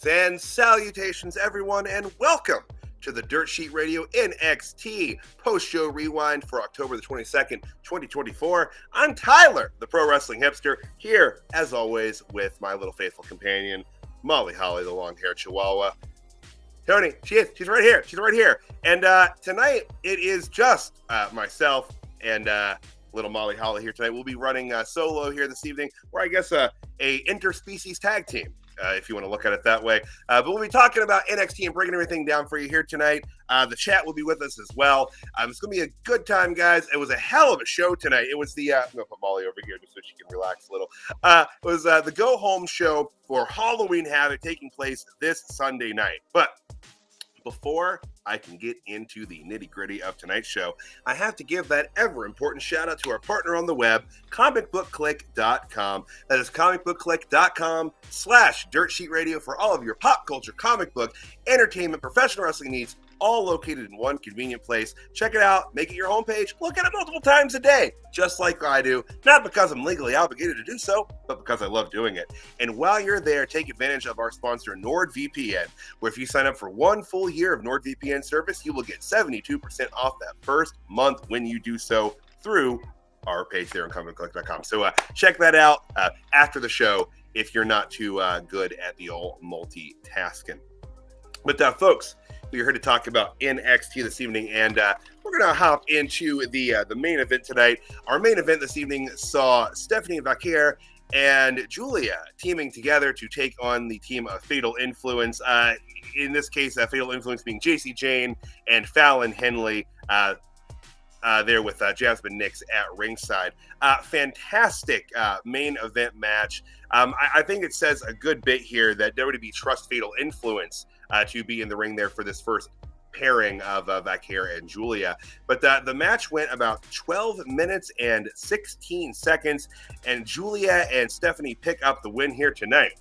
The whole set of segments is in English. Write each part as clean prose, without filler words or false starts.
Greetings and salutations, everyone, and welcome to the Dirt Sheet Radio NXT post-show rewind for October the 22nd, 2024. I'm Tyler, the pro wrestling hipster, here, as always, with my little faithful companion, Molly Holly, the long-haired chihuahua. Tony, she's right here. She's right here. And tonight, it is just myself and little Molly Holly here tonight. We'll be running solo here this evening, or I guess a interspecies tag team. If you want to look at it that way. But we'll be talking about NXT and breaking everything down for you here tonight. The chat will be with us as well. It's going to be a good time, guys. It was a hell of a show tonight. It was the, I'm going to put Molly over here just so she can relax a little. It was the go-home show for Halloween Havoc taking place this Sunday night. But before I can get into the nitty-gritty of tonight's show, I have to give that ever-important shout-out to our partner on the web, comicbookclick.com. That is comicbookclick.com/dirtsheetradio for all of your pop culture, comic book, entertainment, professional wrestling needs, all located in one convenient place. Check it out. Make it your homepage. Look at it multiple times a day, just like I do. Not because I'm legally obligated to do so, but because I love doing it. And while you're there, take advantage of our sponsor, NordVPN, where if you sign up for 1 full year of NordVPN service, you will get 72% off that first month when you do so through our page there on comicbookclick.com. So check that out after the show if you're not too good at the old multitasking. But folks, we're here to talk about NXT this evening, and we're going to hop into the main event tonight. Our main event this evening saw Stephanie Vaquer and Giulia teaming together to take on the team of Fatal Influence. In this case, Fatal Influence being Jacy, Jayne, and Fallon, Henley, there with Jasmine Nix at ringside. Fantastic main event match. I think it says a good bit here that WWE trusts Fatal Influence to be in the ring there for this first pairing of Vaquer and Giulia. But the match went about 12 minutes and 16 seconds, and Giulia and Stephanie pick up the win here tonight.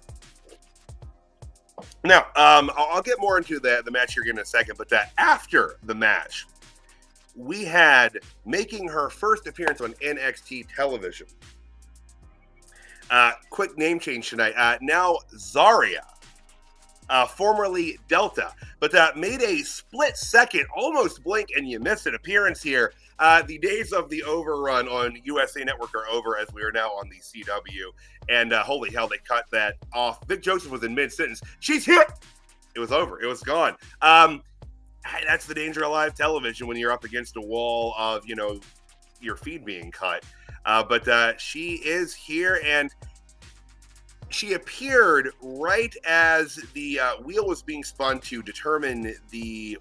Now, I'll get more into the match here in a second, but after the match, we had making her first appearance on NXT television. Quick name change tonight. Now ZARIA, formerly Delta, but made a split second, almost blink and you missed it, appearance here. The days of the overrun on USA Network are over, as we are now on the CW. And holy hell, they cut that off. Vic Joseph was in mid-sentence. She's here. It was over. It was gone. That's the danger of live television when you're up against a wall of, your feed being cut. But she is here, and she appeared right as the wheel was being spun to determine the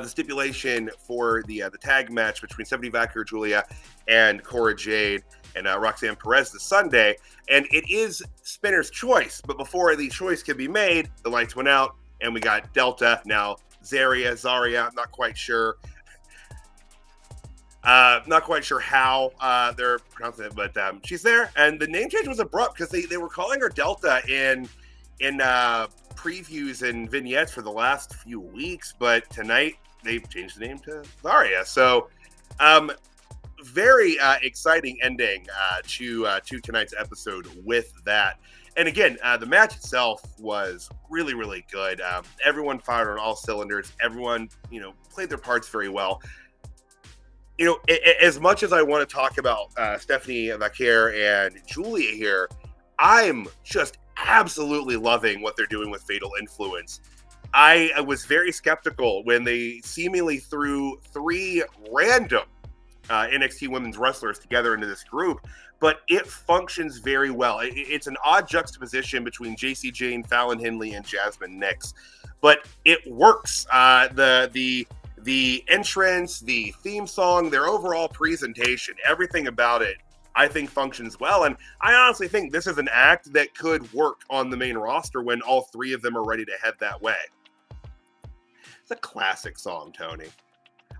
stipulation for the tag match between Stephanie Vaquer Giulia and Cora Jade and Roxanne Perez this Sunday. And it is Spinner's choice. But before the choice could be made, the lights went out, and we got Delta, now ZARIA, I'm not quite sure. Not quite sure how they're pronouncing it, but she's there. And the name change was abrupt because they were calling her Delta in previews and vignettes for the last few weeks, but tonight they've changed the name to ZARIA. So very exciting ending to tonight's episode with that. And again, the match itself was really, really good. Everyone fired on all cylinders. Everyone, played their parts very well. As much as I want to talk about Stephanie Vaquer and Giulia here, I'm just absolutely loving what they're doing with Fatal Influence. I was very skeptical when they seemingly threw 3 random NXT women's wrestlers together into this group, but it functions very well. It's an odd juxtaposition between Jacy, Jayne, Fallon, Henley, and Jasmine Nix, but it works. The entrance, the theme song, their overall presentation, everything about it, I think functions well. And I honestly think this is an act that could work on the main roster when all 3 of them are ready to head that way. It's a classic song, Tony.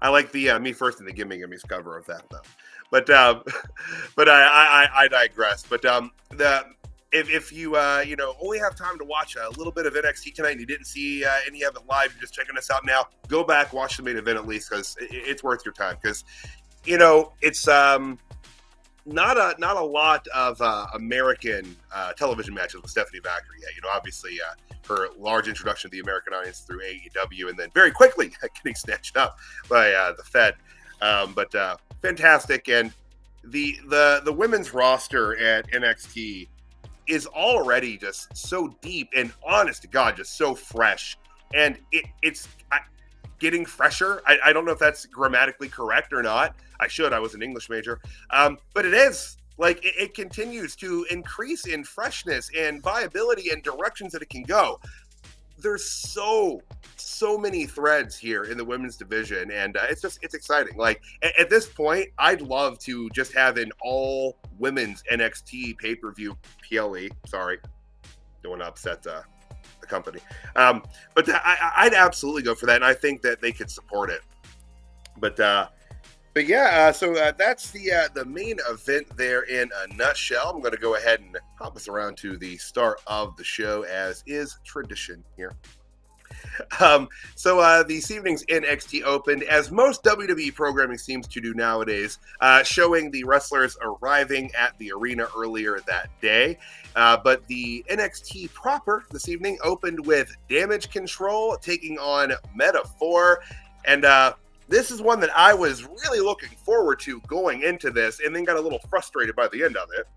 I like the Me First and the Gimme Gimme's cover of that, though. But I digress. But if you only have time to watch a little bit of NXT tonight and you didn't see any of it live, you're just checking us out now, go back, watch the main event at least, because it's worth your time. Because it's not a lot of American television matches with Stephanie Vaquer yet. Obviously her large introduction to the American audience through AEW, and then very quickly getting snatched up by the Fed. But fantastic, and the women's roster at NXT is already just so deep and, honest to God, just so fresh, and it's getting fresher. I don't know if that's grammatically correct or not. I was an English major, but it is. Like, it continues to increase in freshness and viability and directions that it can go. There's so many threads here in the women's division, and it's exciting. Like, at this point, I'd love to just have an all women's NXT pay-per-view PLE. Sorry, don't want to upset the company, but I'd absolutely go for that, and I think that they could support it. But yeah, so that's the main event there in a nutshell. I'm going to go ahead and hop us around to the start of the show, as is tradition here. So this evening's NXT opened, as most WWE programming seems to do nowadays, showing the wrestlers arriving at the arena earlier that day. But the NXT proper this evening opened with Damage Control taking on Meta-Four, and this is one that I was really looking forward to going into this, and then got a little frustrated by the end of it.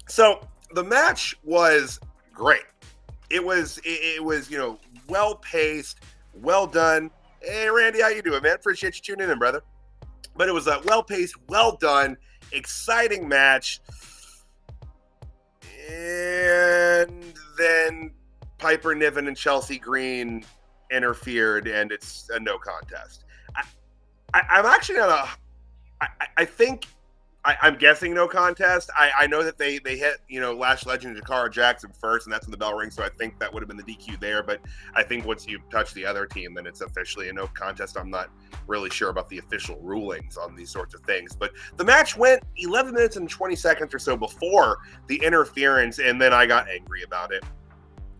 So the match was great. It was well paced, well done. Hey Randy, how you doing, man? Appreciate you tuning in, brother. But it was a well paced, well done, exciting match. And then Piper Niven and Chelsea Green interfered, and it's a no contest. I'm actually not I'm guessing no contest. I know that they hit, Lash Legend and Jakara Jackson first, and that's when the bell rings, so I think that would have been the DQ there, but I think once you touch the other team, then it's officially a no contest. I'm not really sure about the official rulings on these sorts of things, but the match went 11 minutes and 20 seconds or so before the interference, and then I got angry about it.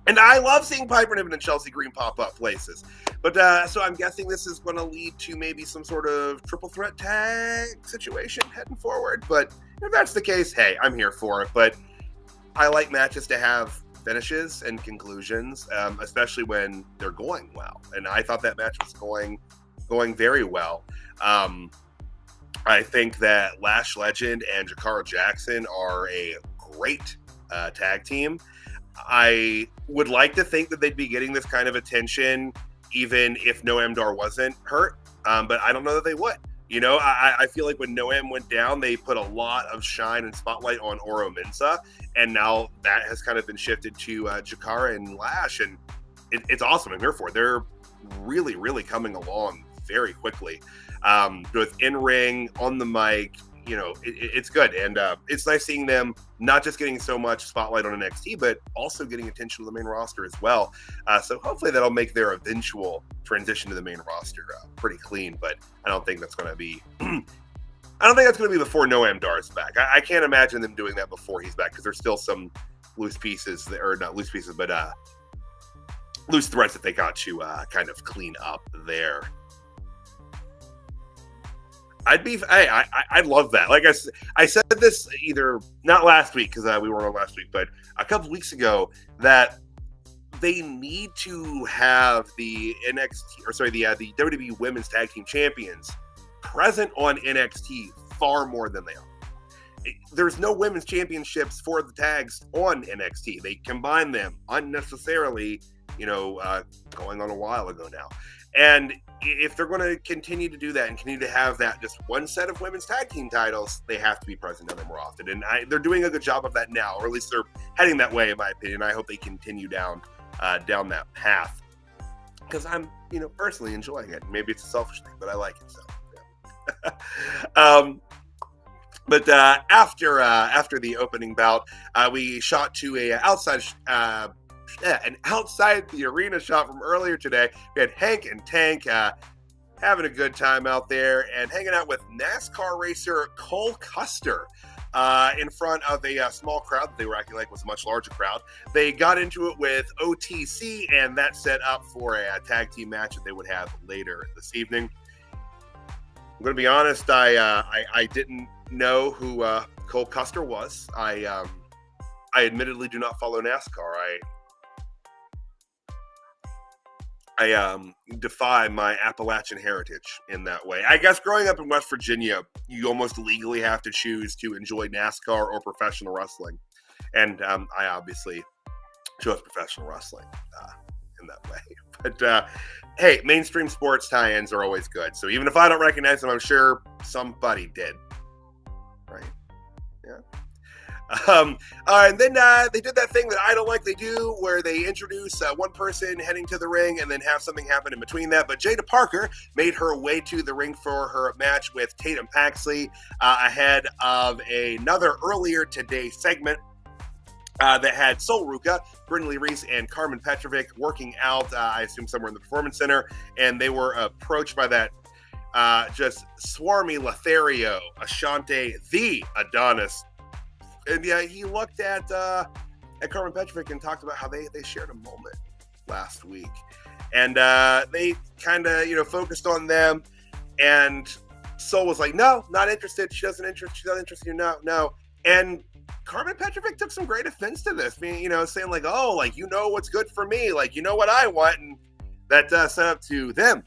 And I love seeing Piper Niven and Chelsea Green pop up places. But so I'm guessing this is going to lead to maybe some sort of triple threat tag situation heading forward. But if that's the case, hey, I'm here for it. But I like matches to have finishes and conclusions, especially when they're going well. And I thought that match was going very well. I think that Lash Legend and Jakara Jackson are a great tag team. I would like to think that they'd be getting this kind of attention even if Noam Dar wasn't hurt, but I don't know that they would. I feel like when Noam went down, they put a lot of shine and spotlight on Oro Mensah, and now that has kind of been shifted to Jakara and Lash, and it's awesome. I'm here for it. They're really, really coming along very quickly, both in-ring, on the mic. It's good, and it's nice seeing them not just getting so much spotlight on NXT, but also getting attention to the main roster as well. So hopefully that'll make their eventual transition to the main roster pretty clean. But I don't think that's going to be. I don't think that's going to be before Noam Dar is back. I can't imagine them doing that before he's back, because there's still some loose pieces, or not loose pieces, but loose threads that they got to kind of clean up there. I'd love that. Like I said this either not last week, because we weren't on last week, but a couple weeks ago, that they need to have the the WWE Women's Tag Team Champions present on NXT far more than they are. There's no women's championships for the tags on NXT. They combine them unnecessarily, going on a while ago now. And if they're going to continue to do that and continue to have that just one set of women's tag team titles, they have to be present on them more often. And they're doing a good job of that now, or at least they're heading that way, in my opinion. I hope they continue down that path, because I'm, personally enjoying it. Maybe it's a selfish thing, but I like it. So, yeah. But after the opening bout, we shot to an outside the arena shot from earlier today. We had Hank and Tank having a good time out there and hanging out with NASCAR racer Cole Custer in front of a small crowd that they were acting like was a much larger crowd. They got into it with OTC, and that set up for a tag team match that they would have later this evening. I'm going to be honest, I didn't know who Cole Custer was. I I admittedly do not follow NASCAR. I defy my Appalachian heritage in that way. I guess growing up in West Virginia, you almost legally have to choose to enjoy NASCAR or professional wrestling. And I obviously chose professional wrestling in that way. But hey, mainstream sports tie-ins are always good. So even if I don't recognize them, I'm sure somebody did. Right? Yeah. And then they did that thing that I don't like they do, where they introduce one person heading to the ring and then have something happen in between that. But Jaida Parker made her way to the ring for her match with Tatum Paxley ahead of another earlier today segment that had Sol Ruca, Brindley Reese, and Carmen Petrovic working out, I assume somewhere in the Performance Center, and they were approached by that just swarmy Lothario, Ashante, the Adonis. And yeah, he looked at Carmen Petrovic and talked about how they shared a moment last week. And they kind of, focused on them. And Sol was like, no, not interested. She's not interested in you. No. And Carmen Petrovic took some great offense to this, being, saying like, oh, like, what's good for me. Like, what I want. And that set up to them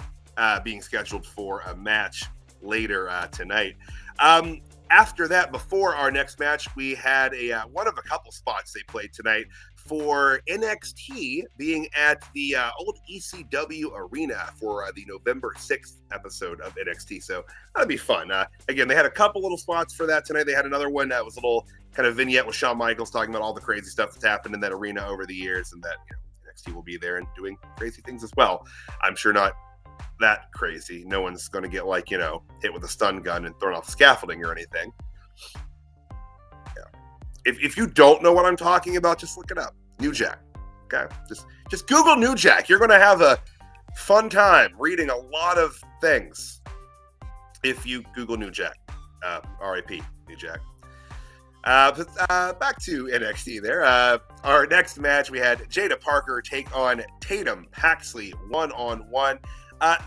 being scheduled for a match later tonight. After that, before our next match, we had one of a couple spots they played tonight for NXT, being at the old ECW arena for the November 6th episode of NXT. So that'd be fun. Again, they had a couple little spots for that tonight. They had another one that was a little kind of vignette with Shawn Michaels talking about all the crazy stuff that's happened in that arena over the years, and that NXT will be there and doing crazy things as well. I'm sure not that crazy. No one's going to get hit with a stun gun and thrown off the scaffolding or anything. Yeah. If you don't know what I'm talking about, just look it up. New Jack. Okay. Just Google New Jack. You're going to have a fun time reading a lot of things if you Google New Jack. R.I.P. New Jack. Back to NXT there. Our next match, we had Jaida Parker take on Tatum Paxley one-on-one.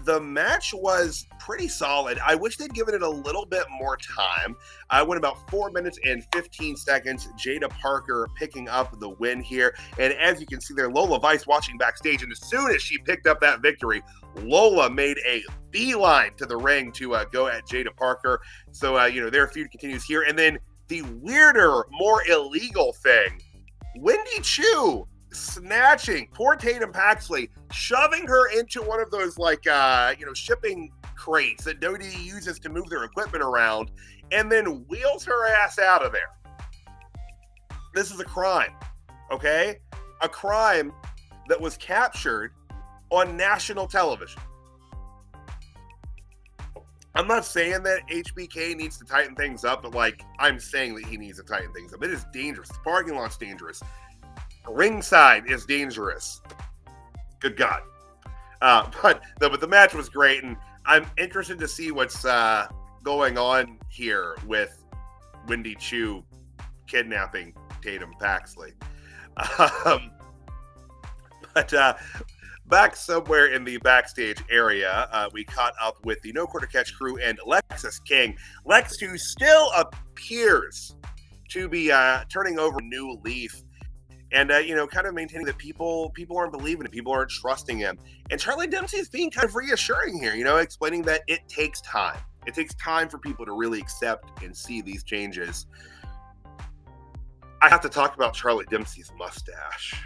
The match was pretty solid. I wish they'd given it a little bit more time. I went about 4 minutes and 15 seconds. Jaida Parker picking up the win here. And as you can see there, Lola Vice watching backstage. And as soon as she picked up that victory, Lola made a beeline to the ring to go at Jaida Parker. So, their feud continues here. And then the weirder, more illegal thing, Wendy Chu snatching poor Tatum Paxley, shoving her into one of those shipping crates that WWE uses to move their equipment around, and then wheels her ass out of there. This is a crime, okay? A crime that was captured on national television. I'm not saying that HBK needs to tighten things up, but I'm saying that he needs to tighten things up. It is dangerous. The parking lot's dangerous. Ringside is dangerous. Good God. But the match was great, and I'm interested to see what's going on here with Wendy Chu kidnapping Tatum Paxley. But back somewhere in the backstage area, we caught up with the No Quarter Catch crew and Lexus King. Lex, who still appears to be turning over a new leaf. And, kind of maintaining that people aren't believing it. People aren't trusting him. And Charlie Dempsey is being kind of reassuring here, explaining that it takes time. It takes time for people to really accept and see these changes. I have to talk about Charlie Dempsey's mustache.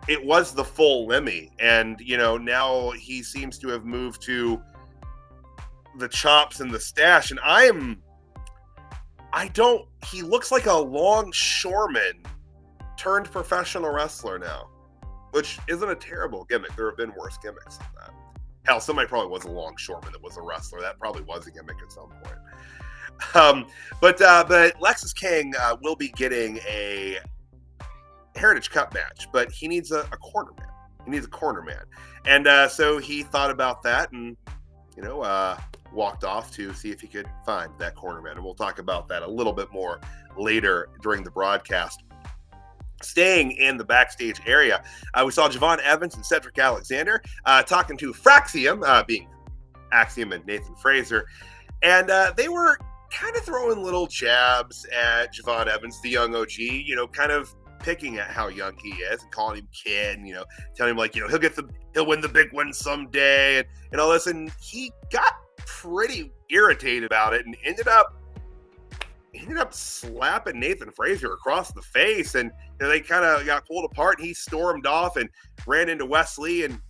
It was the full Lemmy. And, now he seems to have moved to the chops and the stash. And he looks like a longshoreman turned professional wrestler now, which isn't a terrible gimmick. There have been worse gimmicks than that. Hell, somebody probably was a longshoreman that was a wrestler. That probably was a gimmick at some point. But Lexus King will be getting a Heritage Cup match, but he needs a corner man. He needs a corner man. And so he thought about that and, walked off to see if he could find that corner man. And we'll talk about that a little bit more later during the broadcast. Staying in the backstage area, we saw Javon Evans and Cedric Alexander talking to Fraxium, being Axiom and Nathan Fraser. And they were kind of throwing little jabs at Javon Evans, the young OG, kind of picking at how young he is and calling him kid, and, telling him like, he'll win the big one someday and all this. And he got pretty irritated about it and ended up slapping Nathan Frazier across the face. And they kind of got pulled apart, and he stormed off and ran into Wesley, and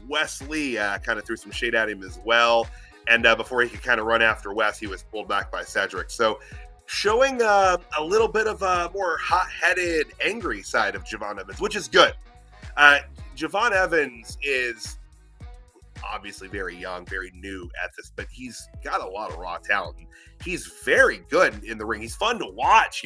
Wesley kind of threw some shade at him as well. And before he could kind of run after Wes, he was pulled back by Cedric. So showing a little bit of a more hot-headed, angry side of Javon Evans, which is good. Javon Evans is obviously very young, very new at this, but he's got a lot of raw talent. He's very good in the ring. He's fun to watch,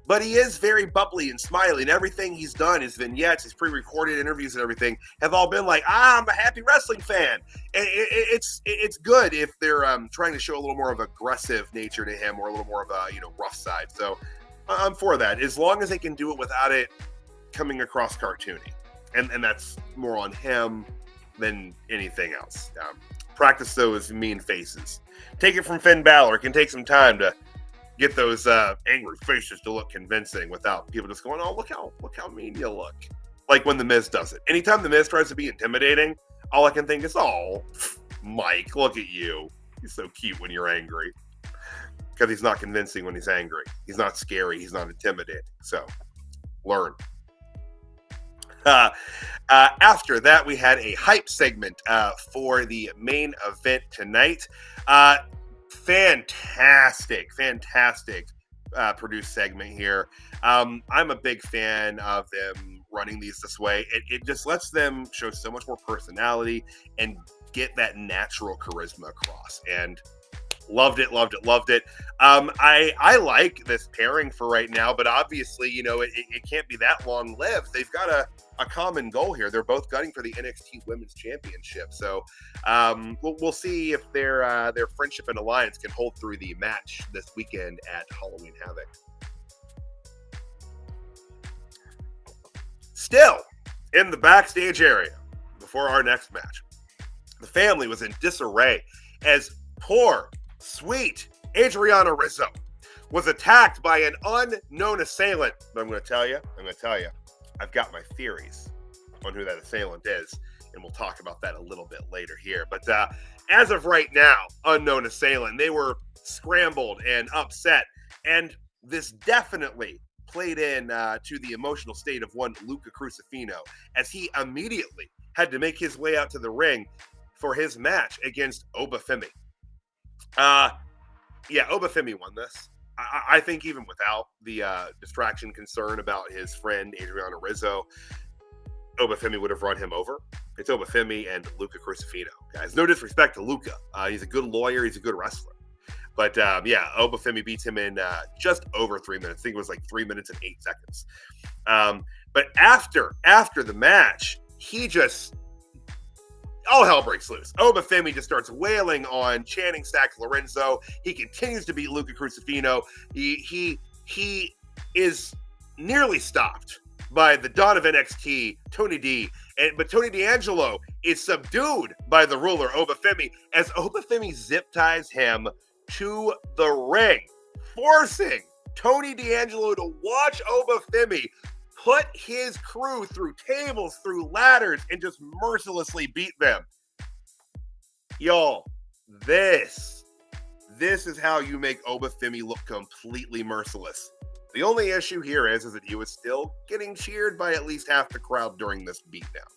but he is very bubbly and smiley, and everything he's done, his vignettes, his pre-recorded interviews and everything, have all been like, I'm a happy wrestling fan. And it's good if they're trying to show a little more of aggressive nature to him, or a little more of a rough side. So I'm for that, as long as they can do it without it coming across cartoony, and that's more on him than anything else. Practice those mean faces. Take it from Finn Balor. It can take some time to get those angry faces to look convincing without people just going, oh, look how mean you look. Like when The Miz does it. Anytime The Miz tries to be intimidating, all I can think is, oh, Mike, look at you. He's so cute when you're angry. Because he's not convincing when he's angry. He's not scary. He's not intimidating. So, learn. After that, we had a hype segment for the main event tonight. Fantastic produced segment here. I'm a big fan of them running these this way. It just lets them show so much more personality and get that natural charisma across. And loved it. I like this pairing for right now, but obviously, it can't be that long-lived. They've got a common goal here. They're both gunning for the NXT Women's Championship. So we'll see if their friendship and alliance can hold through the match this weekend at Halloween Havoc. Still in the backstage area before our next match, the family was in disarray as poor, sweet Adriana Rizzo was attacked by an unknown assailant. But I'm going to tell you, I've got my theories on who that assailant is, and we'll talk about that a little bit later here. But as of right now, unknown assailant, they were scrambled and upset, and this definitely played in to the emotional state of one Luca Crusifino, as he immediately had to make his way out to the ring for his match against Oba Femi. Oba Femi won this. I think even without the distraction concern about his friend Adriana Rizzo, Oba Femi would have run him over. It's Oba Femi and Luca Crusifino, guys. No disrespect to Luca. He's a good lawyer. He's a good wrestler. But Oba Femi beats him in just over 3 minutes. I think it was like 3 minutes and 8 seconds. But after the match, he just... all hell breaks loose. Oba Femi just starts wailing on Channing Stacks Lorenzo. He continues to beat Luca Crusifino. He is nearly stopped by the Dawn of NXT, Tony D. But Tony D'Angelo is subdued by the ruler, Oba Femi, as Oba Femi zip ties him to the ring, forcing Tony D'Angelo to watch Oba Femi put his crew through tables, through ladders, and just mercilessly beat them. Y'all, this is how you make Oba Femi look completely merciless. The only issue here is that he was still getting cheered by at least half the crowd during this beatdown.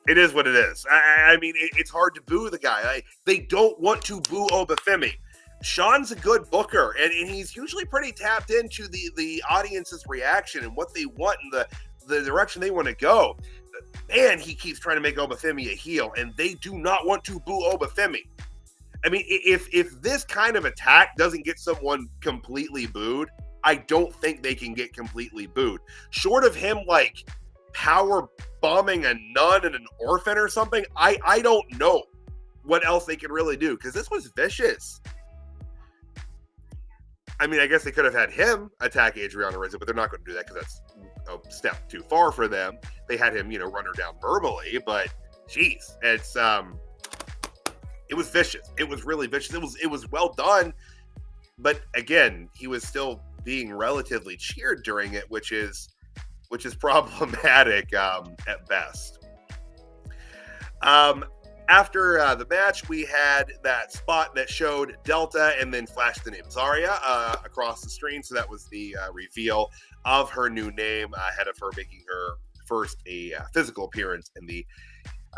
It is what it is. I mean, it's hard to boo the guy. They don't want to boo Oba Femi. Sean's a good booker, and he's usually pretty tapped into the audience's reaction and what they want and the direction they want to go. Man, he keeps trying to make Oba Femi a heel, and they do not want to boo Oba Femi. I mean, if this kind of attack doesn't get someone completely booed, I don't think they can get completely booed. Short of him, like, power bombing a nun and an orphan or something, I don't know what else they could really do, because this was vicious. I mean, I guess they could have had him attack Adriana Rizzo, but they're not going to do that because that's a step too far for them. They had him, run her down verbally, but geez, it It was vicious. It was really vicious. It was well done, but again, he was still being relatively cheered during it, which is problematic at best. After the match, we had that spot that showed Delta and then flashed the name ZARIA across the screen. So that was the reveal of her new name ahead of her making her first physical appearance in the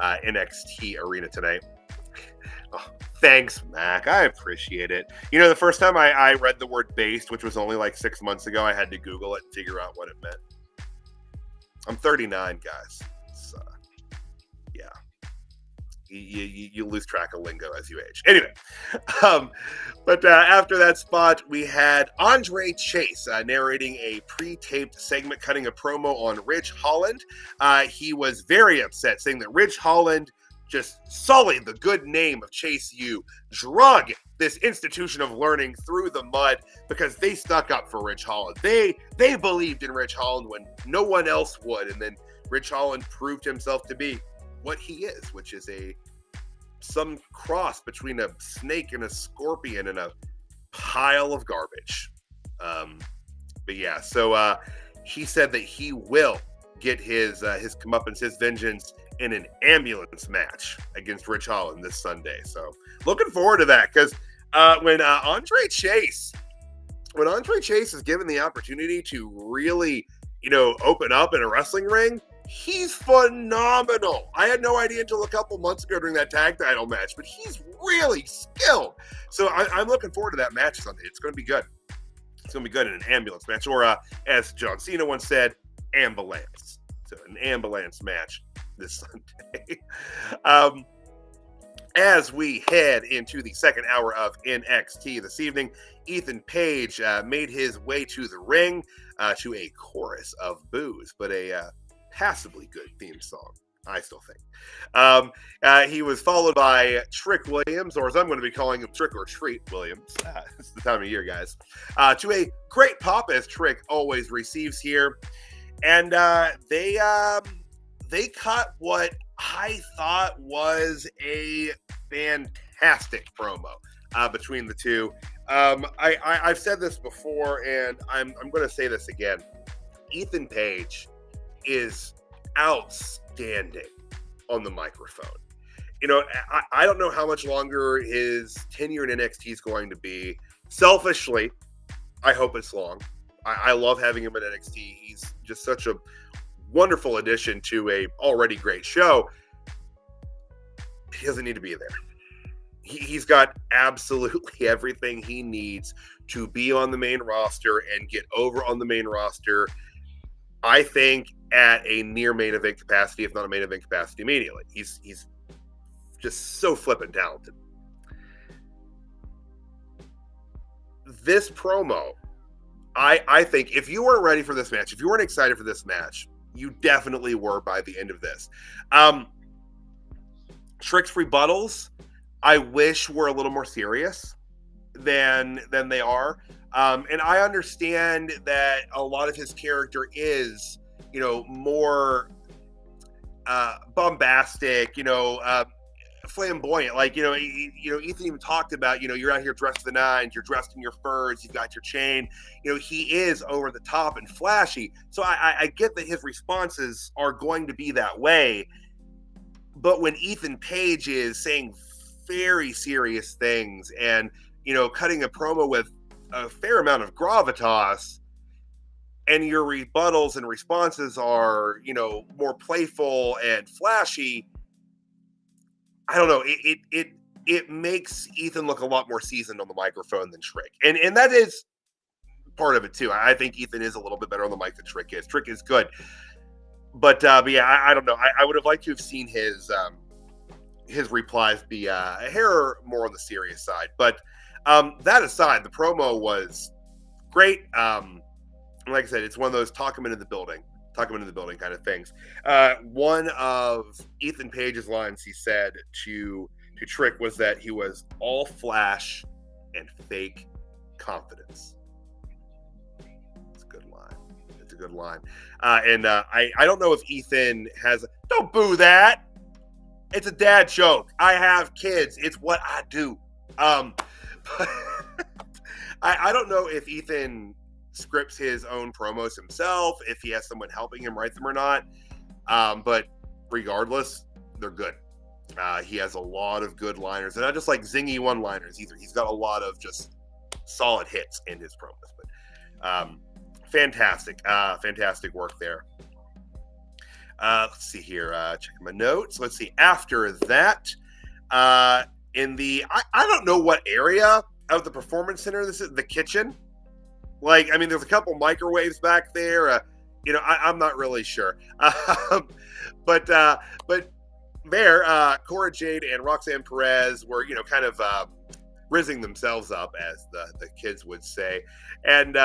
NXT arena tonight. Oh, thanks, Mac. I appreciate it. You know, the first time I read the word based, which was only like 6 months ago, I had to Google it and figure out what it meant. I'm 39, guys. So, yeah. You lose track of lingo as you age. Anyway, but after that spot, we had Andre Chase narrating a pre-taped segment, cutting a promo on Ridge Holland. He was very upset, saying that Ridge Holland just sullied the good name of Chase U, drug this institution of learning through the mud because they stuck up for Ridge Holland. They believed in Ridge Holland when no one else would, and then Ridge Holland proved himself to be what he is, which is some cross between a snake and a scorpion and a pile of garbage. But yeah, so he said that he will get his comeuppance, his vengeance in an ambulance match against Ridge Holland this Sunday. So looking forward to that, because when Andre Chase is given the opportunity to really, open up in a wrestling ring, he's phenomenal. I had no idea until a couple months ago during that tag title match, but he's really skilled. So I'm looking forward to that match Sunday. It's going to be good. It's going to be good in an ambulance match, or as John Cena once said, ambulance. So an ambulance match this Sunday. As we head into the second hour of NXT this evening, Ethan Page made his way to the ring to a chorus of boos, but a passably good theme song, I still think. He was followed by Trick Williams, or as I'm going to be calling him, Trick or Treat Williams. It's the time of year, guys. To a great pop, as Trick always receives here. And they cut what I thought was a fantastic promo between the two. I've said this before, and I'm going to say this again. Ethan Page is outstanding on the microphone. I don't know how much longer his tenure in NXT is going to be. Selfishly, I hope it's long. I love having him at NXT. He's just such a wonderful addition to a already great show. He doesn't need to be there. He's got absolutely everything he needs to be on the main roster and get over on the main roster, I think, at a near main event capacity, if not a main event capacity immediately. He's just so flippin' talented. This promo, I think if you weren't ready for this match, if you weren't excited for this match, you definitely were by the end of this. Trick's rebuttals, I wish were a little more serious than they are. And I understand that a lot of his character is, more bombastic, flamboyant. Like, Ethan even talked about, you're out here dressed to the nines, you're dressed in your furs, you've got your chain. He is over the top and flashy. So I get that his responses are going to be that way. But when Ethan Page is saying very serious things and, cutting a promo with a fair amount of gravitas, and your rebuttals and responses are, more playful and flashy, I don't know. It makes Ethan look a lot more seasoned on the microphone than Trick. And that is part of it too. I think Ethan is a little bit better on the mic than Trick is. Trick is good. But yeah, I don't know. I would have liked to have seen his replies be a hair more on the serious side. But that aside, the promo was great. Like I said, it's one of those talk him into the building kind of things. One of Ethan Page's lines he said to Trick was that he was all flash and fake confidence. It's a good line. It's a good line. And I don't know if Ethan has... Don't boo that! It's a dad joke. I have kids. It's what I do. But I don't know if Ethan scripts his own promos himself, if he has someone helping him write them or not. But regardless, they're good. He has a lot of good liners, and not just like zingy one-liners either. He's got a lot of just solid hits in his promos. But fantastic work there. Let's see here. Checking my notes. Let's see. After that, in the I don't know what area of the performance center this is. The kitchen. Like, I mean, there's a couple microwaves back there. I'm not really sure. But there, Cora Jade and Roxanne Perez were, kind of rizzing themselves up, as the kids would say. And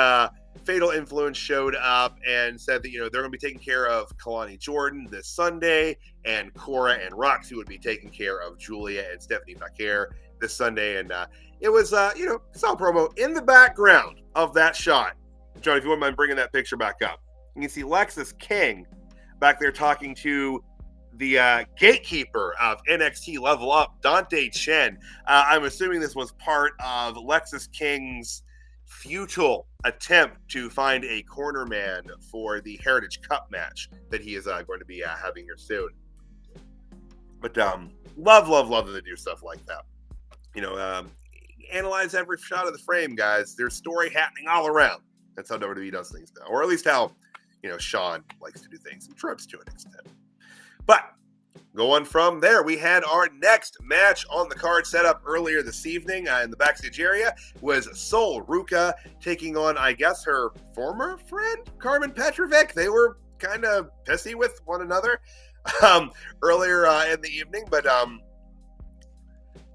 Fatal Influence showed up and said that, they're going to be taking care of Kalani Jordan this Sunday, and Cora and Roxy would be taking care of Giulia and Stephanie Vaquer this Sunday. And it was, solid promo. In the background of that shot, John, if you wouldn't mind bringing that picture back up, you can see Lexis King back there talking to the gatekeeper of NXT Level Up, Dante Chen. I'm assuming this was part of Lexis King's futile attempt to find a corner man for the Heritage Cup match that he is going to be having here soon. But love that they do stuff like that. Analyze every shot of the frame, guys. There's story happening all around. That's how WWE does things now, or at least how Sean likes to do things, and Trips to an extent. But going from there, we had our next match on the card set up earlier this evening in the backstage area. Was Sol Ruca taking on, I guess, her former friend, Carmen Petrovic. They were kind of pissy with one another earlier in the evening, but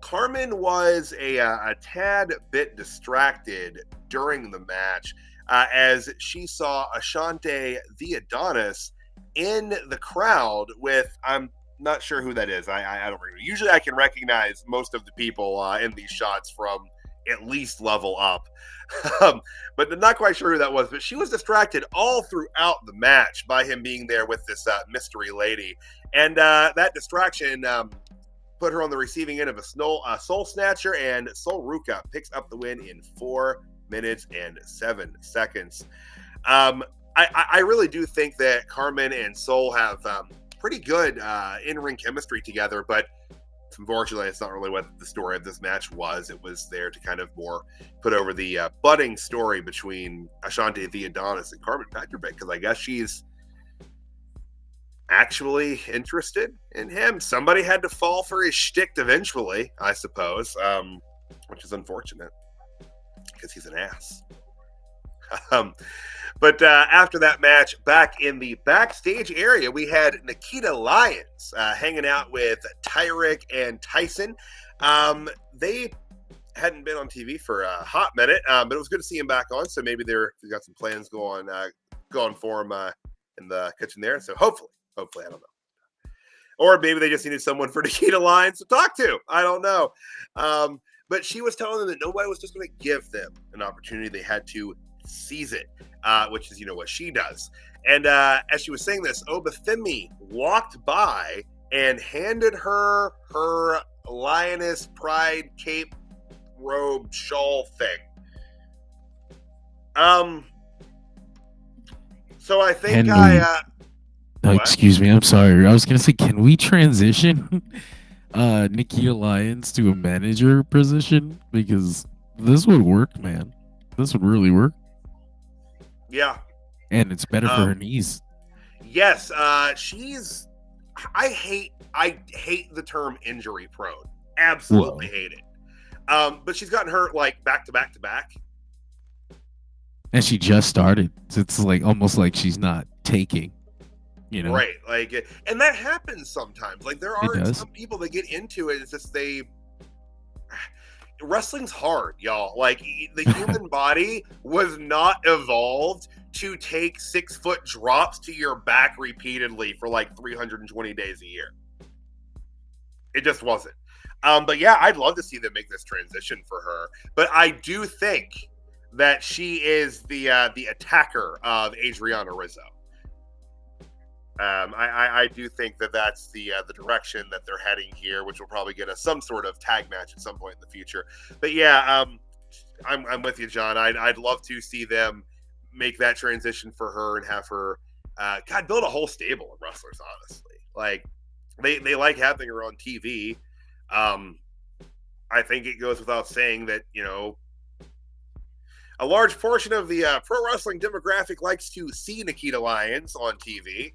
Carmen was a tad bit distracted during the match as she saw Ashante the Adonis in the crowd with, I'm not sure who that is. I don't remember. Usually I can recognize most of the people in these shots from at least Level Up. But I'm not quite sure who that was. But she was distracted all throughout the match by him being there with this mystery lady. And that distraction put her on the receiving end of a soul snatcher, and Sol Ruca picks up the win in 4 minutes and 7 seconds. I really do think that Carmen and Sol have pretty good in-ring chemistry together, but unfortunately, it's not really what the story of this match was. It was there to kind of more put over the budding story between Ashante the Adonis and Carmen Petrovic, because I guess she's actually interested in him. Somebody had to fall for his shtick eventually, I suppose, which is unfortunate because he's an ass. But after that match, back in the backstage area, we had Nikita Lyons hanging out with Tyrick and Tyson. They hadn't been on TV for a hot minute, but it was good to see him back on. So maybe they've got some plans going for him in the kitchen there. So hopefully, I don't know. Or maybe they just needed someone for Nikita Lyons to talk to. I don't know. But she was telling them that nobody was just going to give them an opportunity. They had to seize it, which is, what she does. And as she was saying this, Oba Femi walked by and handed her lioness pride cape robe shawl thing. So I think Henley. Excuse me, I'm sorry. I was going to say, can we transition Nikita Lyons to a manager position? Because this would work, man. This would really work. Yeah. And it's better for her knees. Yes. I hate the term injury prone. Absolutely hate it. But she's gotten hurt like back to back to back. And she just started. So it's like almost like she's not taking. Right, like, and that happens sometimes. Like, there are some people that get into it. It's just wrestling's hard, y'all. Like, the human body was not evolved to take 6-foot drops to your back repeatedly for like 320 days a year. It just wasn't. But yeah, I'd love to see them make this transition for her. But I do think that she is the attacker of Adriana Rizzo. I do think that that's the direction that they're heading here, which will probably get us some sort of tag match at some point in the future. But yeah, I'm with you, John. I'd love to see them make that transition for her and have her, build a whole stable of wrestlers. Honestly, like they like having her on TV. I think it goes without saying that a large portion of the pro wrestling demographic likes to see Nikita Lyons on TV.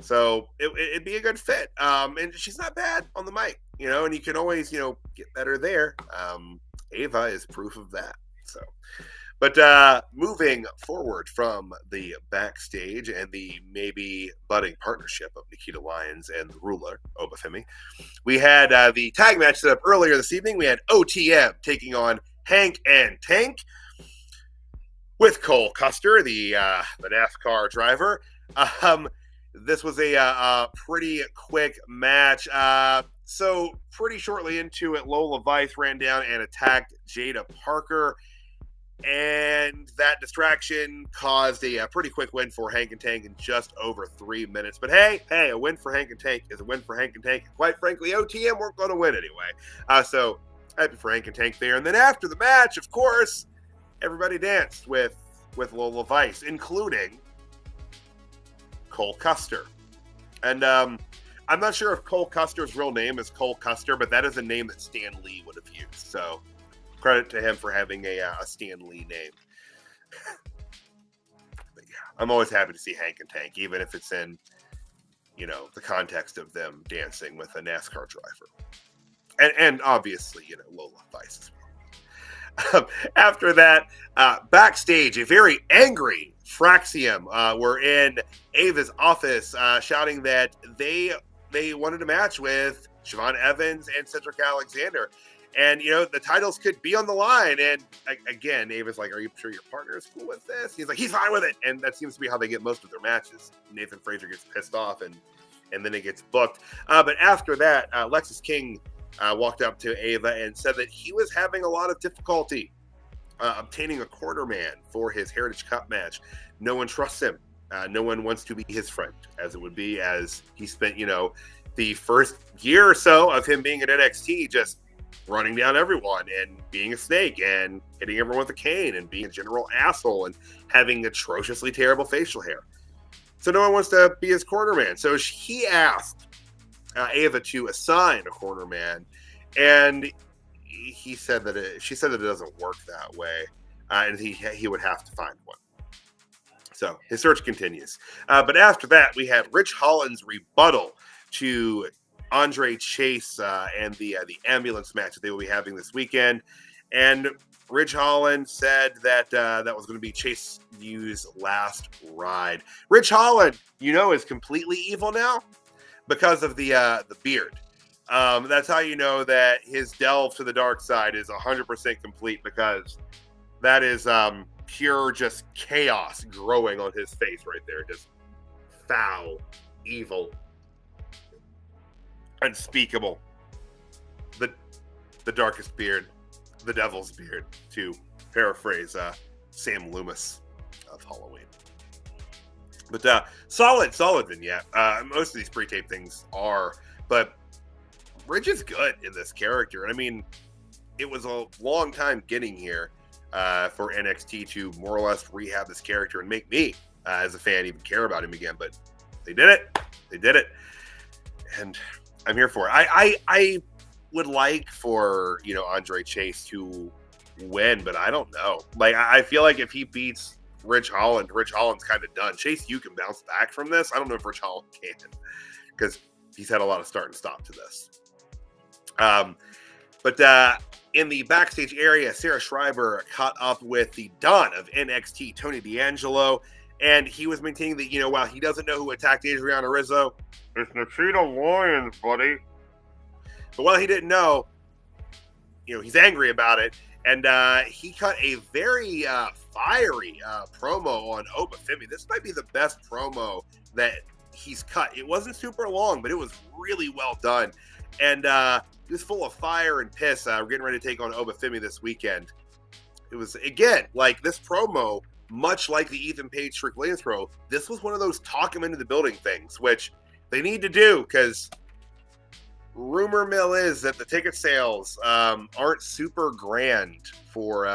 So it'd be a good fit. And she's not bad on the mic, and you can always, get better there. Ava is proof of that. So, but moving forward from the backstage and the maybe budding partnership of Nikita Lyons and the ruler, Oba Femi, we had the tag match set up earlier this evening. We had OTM taking on Hank and Tank with Cole Custer, the NASCAR driver. This was a pretty quick match. So pretty shortly into it, Lola Vice ran down and attacked Jaida Parker. And that distraction caused a pretty quick win for Hank and Tank in just over 3 minutes. But hey, a win for Hank and Tank is a win for Hank and Tank. Quite frankly, OTM weren't going to win anyway. So happy for Hank and Tank there. And then after the match, of course, everybody danced with Lola Vice, including Cole Custer. And I'm not sure if Cole Custer's real name is Cole Custer, but that is a name that Stan Lee would have used. So credit to him for having a Stan Lee name. But yeah, I'm always happy to see Hank and Tank, even if it's in, the context of them dancing with a NASCAR driver. And obviously, Lola Vice as well. After that, backstage, a very angry Fraxium were in Ava's office shouting that they wanted a match with Siobhan Evans and Cedric Alexander. And, the titles could be on the line. And again, Ava's like, are you sure your partner is cool with this? He's like, he's fine with it. And that seems to be how they get most of their matches. Nathan Frazier gets pissed off and then it gets booked. But after that, Lexus King walked up to Ava and said that he was having a lot of difficulty obtaining a quarter man for his Heritage Cup match. No one trusts him. No one wants to be his friend, as it would be, as he spent, the first year or so of him being at NXT just running down everyone and being a snake and hitting everyone with a cane and being a general asshole and having atrociously terrible facial hair. So no one wants to be his corner man. So he asked Ava to assign a corner man, and she said that it doesn't work that way, and he would have to find one. So his search continues. But after that, we had Rich Holland's rebuttal to Andre Chase and the ambulance match that they will be having this weekend. And Rich Holland said that that was going to be Chase U's last ride. Rich Holland, is completely evil now because of the beard. That's how you know that his delve to the dark side is 100% complete, because that is pure just chaos growing on his face right there. Just foul, evil, unspeakable. The darkest beard, the devil's beard, to paraphrase Sam Loomis of Halloween. But solid vignette. Most of these pre-tape things are, but Rich is good in this character. I mean, it was a long time getting here for NXT to more or less rehab this character and make me, as a fan, even care about him again. But they did it. And I'm here for it. I would like for, Andre Chase to win, but I don't know. Like, I feel like if he beats Rich Holland's kind of done. Chase, you can bounce back from this. I don't know if Rich Holland can, because he's had a lot of start and stop to this. But in the backstage area, Sarah Schreiber caught up with the Don of NXT, Tony D'Angelo, and he was maintaining that, while he doesn't know who attacked Adriana Rizzo, it's Nikita Lyons, buddy. But while he didn't know, he's angry about it, and he cut a very fiery promo on Oba Femi. This might be the best promo that he's cut. It wasn't super long, but it was really well done. And he was full of fire and piss. We're getting ready to take on Oba Femi this weekend. It was, again, like, this promo much like the Ethan Page Trick Williams throw, this was one of those talk him into the building things, which they need to do because rumor mill is that the ticket sales aren't super grand for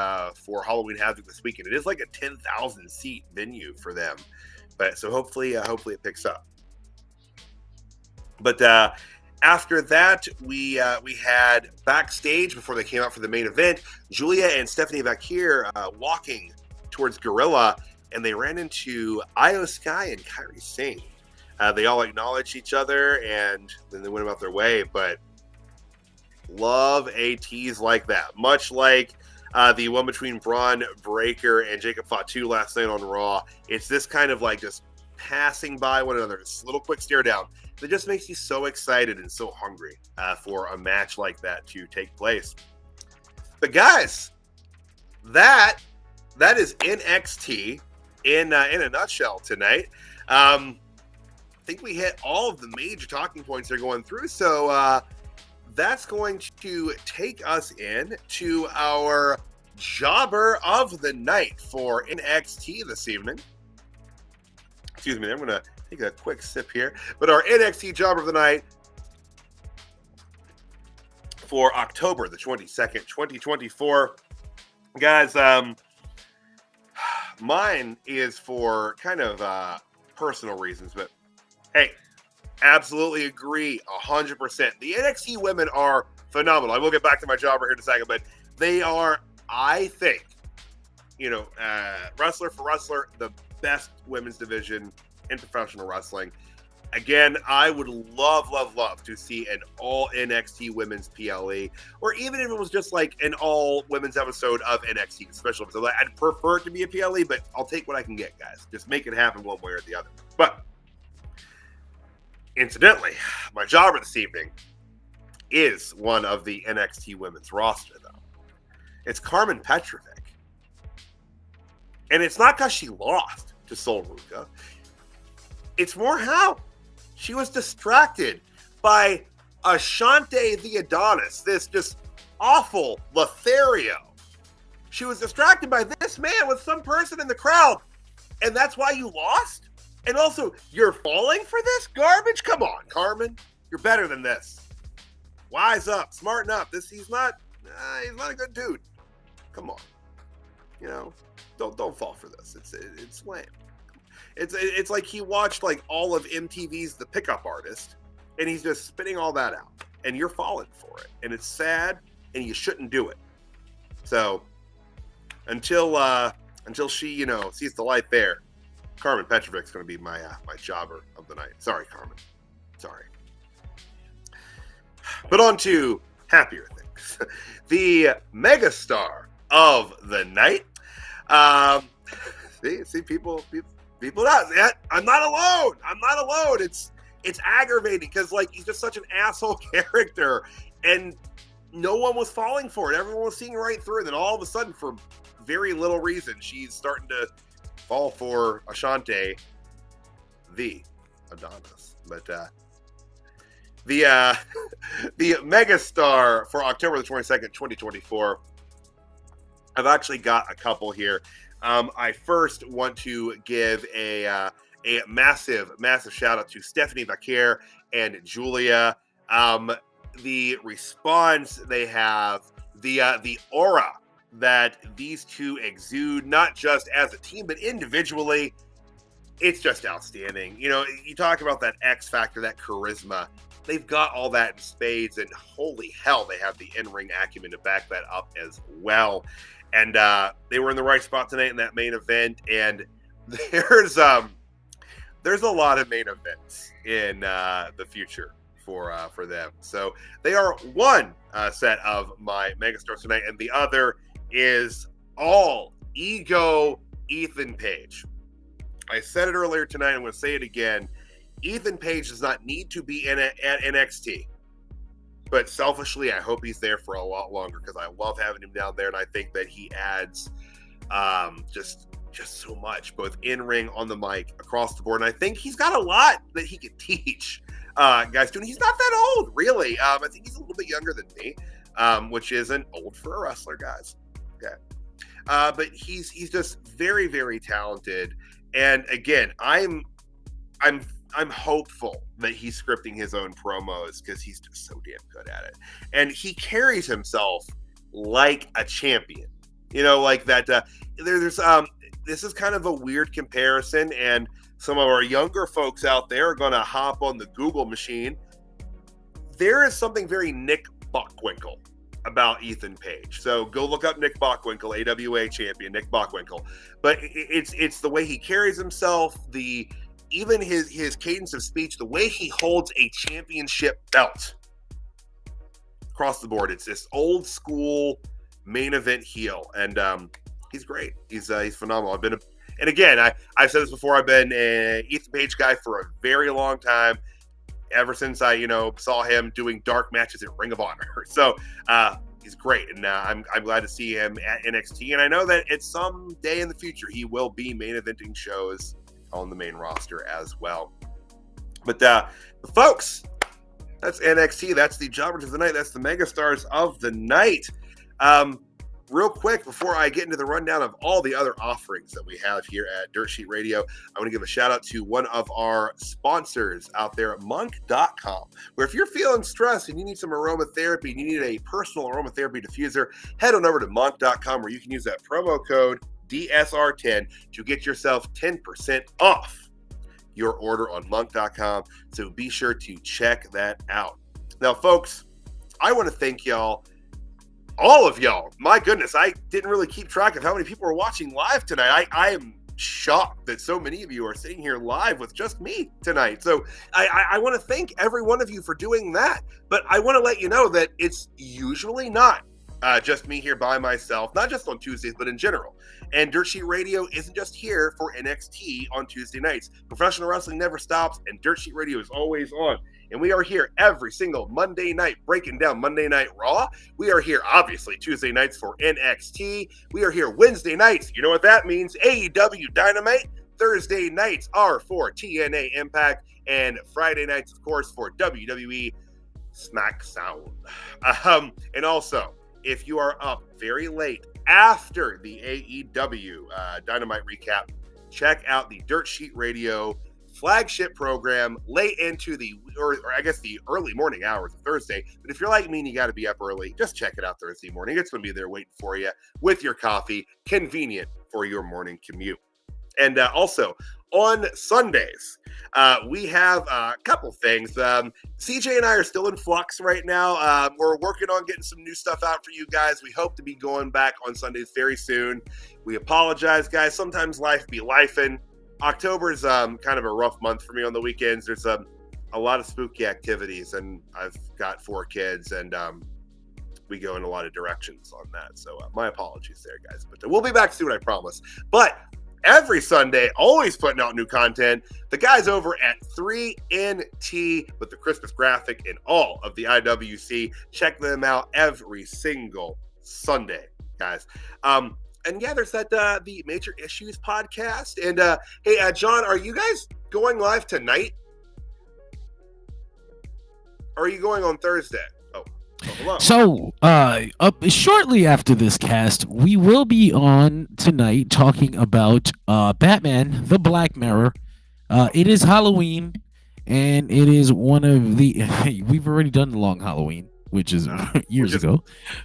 Halloween Havoc this weekend. It is like a 10,000 seat venue for them, but so hopefully it picks up. But after that, we had backstage before they came out for the main event. Giulia and Stephanie Vaquer walking towards Gorilla, and they ran into Io Sky and Kairi Sane. They all acknowledged each other, and then they went about their way. But love a tease like that, much like the one between Braun Breaker and Jacob Fatu last night on Raw. It's this kind of like just passing by one another, this little quick stare down that just makes you so excited and so hungry for a match like that to take place. But guys, that is NXT in a nutshell tonight. I think we hit all of the major talking points they're going through. So that's going to take us in to our jobber of the night for NXT this evening. Excuse me, I'm going to take a quick sip here. But our NXT jobber of the night for October the 22nd, 2024. Guys, mine is for kind of personal reasons, but hey, absolutely agree 100%. The NXT women are phenomenal. I will get back to my jobber here in a second, but they are, I think, wrestler for wrestler, the best women's division in professional wrestling. Again, I would love to see an all NXT women's PLE, or even if it was just like an all women's episode of NXT, special episode. I'd prefer it to be a PLE, but I'll take what I can get, guys. Just make it happen one way or the other. But incidentally, my jobber this evening is one of the NXT women's roster, though. It's Carmen Petrovic. And it's not because she lost to Sol Ruca. It's more how she was distracted by Ashante the Adonis, this just awful Lothario. She was distracted by this man with some person in the crowd, and that's why you lost? And also, you're falling for this garbage? Come on, Carmen. You're better than this. Wise up. Smarten up. He's not a good dude. Come on. Don't fall for this. It's lame. It's like he watched like all of MTV's The Pickup Artist, and he's just spitting all that out, and you're falling for it, and it's sad, and you shouldn't do it. So until she sees the light there, Carmen Petrovic's going to be my jobber of the night. Sorry, Carmen. Sorry. But on to happier things. The megastar of the night. See people not. I'm not alone. It's aggravating because like he's just such an asshole character, and no one was falling for it. Everyone was seeing right through it. And then all of a sudden, for very little reason, she's starting to fall for Ashante the Adonis. But the megastar for October the 22nd, 2024. I've actually got a couple here. I first want to give a massive shout out to Stephanie Vaquer and Giulia. The response they have, the aura that these two exude, not just as a team but individually, it's just outstanding. You talk about that X factor, that charisma. They've got all that in spades, and holy hell, they have the in-ring acumen to back that up as well. And they were in the right spot tonight in that main event. And there's a lot of main events in the future for them. So they are one set of my megastars tonight, and the other is all ego Ethan Page. I said it earlier tonight. I'm going to say it again. Ethan Page does not need to be at NXT. But selfishly, I hope he's there for a lot longer because I love having him down there, and I think that he adds just so much, both in ring, on the mic, across the board. And I think he's got a lot that he could teach guys too. And he's not that old, really. I think he's a little bit younger than me, which isn't old for a wrestler, guys. Okay. but he's just very, very talented. And again, I'm hopeful that he's scripting his own promos because he's just so damn good at it, and he carries himself like a champion. You know, like that. There's this is kind of a weird comparison, and some of our younger folks out there are going to hop on the Google machine. There is something very Nick Bockwinkel about Ethan Page. So go look up Nick Bockwinkel, AWA champion Nick Bockwinkel. But it's the way he carries himself, even his cadence of speech, the way he holds a championship belt across the board. It's this old school main event heel, and he's great. He's phenomenal. And again, I've said this before. I've been an Ethan Page guy for a very long time, ever since I saw him doing dark matches at Ring of Honor. So he's great, and I'm glad to see him at NXT. And I know that at some day in the future he will be main eventing shows on the main roster as well. But folks, that's NXT. That's the jobbers of the night. That's the megastars of the night. Real quick, before I get into the rundown of all the other offerings that we have here at Dirt Sheet Radio, I want to give a shout out to one of our sponsors out there at monk.com, where if you're feeling stressed and you need some aromatherapy and you need a personal aromatherapy diffuser, head on over to monk.com, where you can use that promo code DSR10 to get yourself 10% off your order on monk.com. So be sure to check that out. Now, folks, I want to thank y'all. All of y'all, my goodness, I didn't really keep track of how many people are watching live tonight. I am shocked that so many of you are sitting here live with just me tonight. So I want to thank every one of you for doing that. But I want to let you know that it's usually not just me here by myself, not just on Tuesdays, but in general. And Dirt Sheet Radio isn't just here for NXT on Tuesday nights. Professional wrestling never stops, and Dirt Sheet Radio is always on. And we are here every single Monday night breaking down Monday Night Raw. We are here, obviously, Tuesday nights for NXT. We are here Wednesday nights. You know what that means? AEW Dynamite. Thursday nights are for TNA Impact. And Friday nights, of course, for WWE SmackDown. And also, if you are up very late after the AEW Dynamite recap, check out the Dirt Sheet Radio flagship program late into the early morning hours of Thursday. But if you're like me and you got to be up early, just check it out Thursday morning. It's going to be there waiting for you with your coffee, convenient for your morning commute. And also on Sundays, we have a couple things. CJ and I are still in flux right now. We're working on getting some new stuff out for you guys. We hope to be going back on Sundays very soon. We apologize, guys. Sometimes life be lifing. October is kind of a rough month for me on the weekends. There's a lot of spooky activities, and I've got 4 kids, and we go in a lot of directions on that. So my apologies there, guys. But we'll be back soon, I promise. But every Sunday, always putting out new content. The guys over at 3NT with the Christmas graphic and all of the IWC. Check them out every single Sunday, guys. And yeah, there's that the Major Issues podcast. And hey, John, are you guys going live tonight? Or are you going on Thursday? Hello. So, up shortly after this cast, we will be on tonight talking about Batman: The Black Mirror. It is Halloween, and it is one of the. We've already done the Long Halloween, which is years ago.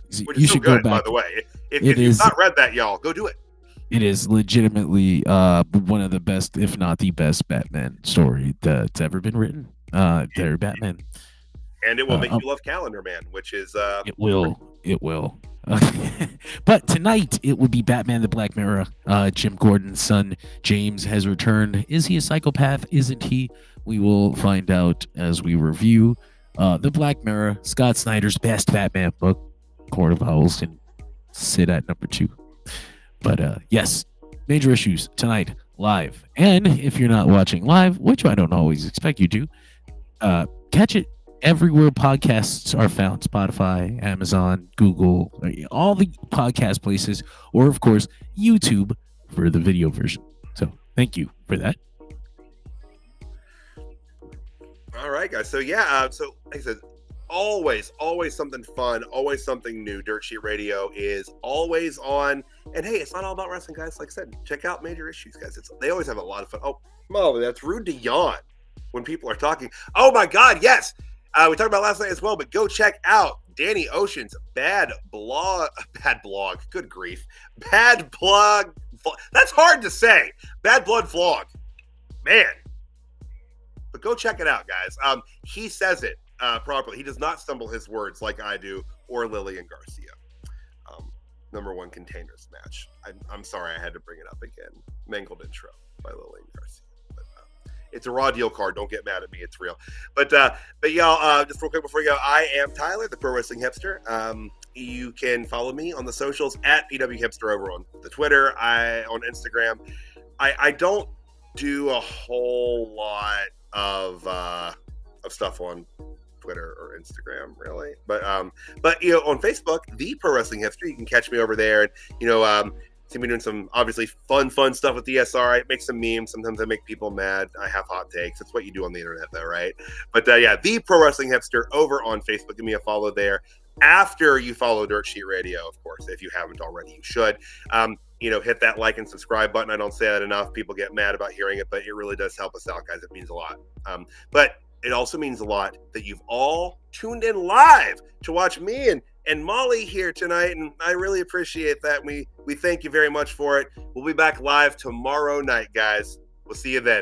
You should go back. By the way, if you've not read that, y'all, go do it. It is legitimately one of the best, if not the best, Batman story that's ever been written. There, Batman. And it will make you love Calendar Man, which is... It will. But tonight, it will be Batman the Black Mirror. Jim Gordon's son, James, has returned. Is he a psychopath? Isn't he? We will find out as we review The Black Mirror, Scott Snyder's best Batman book. Court of Owls can sit at number 2. But yes, Major Issues tonight, live. And if you're not watching live, which I don't always expect you to, catch it everywhere podcasts are found. Spotify, Amazon, Google, all the podcast places, or of course, YouTube for the video version. So thank you for that. All right, guys. So yeah, so like I said, always something fun, always something new. Dirt Sheet Radio is always on. And hey, it's not all about wrestling, guys. Like I said, check out Major Issues, guys. They always have a lot of fun. Oh, Mo, that's rude to yawn when people are talking. Oh my God, yes. We talked about last night as well, but go check out Danny Ocean's bad blog. Good grief. Bad blog. That's hard to say. Bad blood vlog. Man. But go check it out, guys. He says it properly. He does not stumble his words like I do or Lillian Garcia. #1 containers match. I'm sorry I had to bring it up again. Mangled intro by Lillian Garcia. It's a Raw deal card. Don't get mad at me. It's real. But y'all, just real quick before you go, I am Tyler, the Pro Wrestling Hipster. You can follow me on the socials at PW Hipster over on the Twitter, on Instagram. I don't do a whole lot of stuff on Twitter or Instagram, really. But on Facebook, the Pro Wrestling Hipster, you can catch me over there. And see me doing some obviously fun stuff with DSR. I make some memes. Sometimes I make people mad. I have hot takes. That's what you do on the internet, though, right? But the Pro Wrestling Hipster over on Facebook. Give me a follow there. After you follow Dirt Sheet Radio, of course, if you haven't already, you should. Hit that like and subscribe button. I don't say that enough. People get mad about hearing it, but it really does help us out, guys. It means a lot. But it also means a lot that you've all tuned in live to watch me and Molly here tonight, and I really appreciate that. We thank you very much for it. We'll be back live tomorrow night, guys. We'll see you then.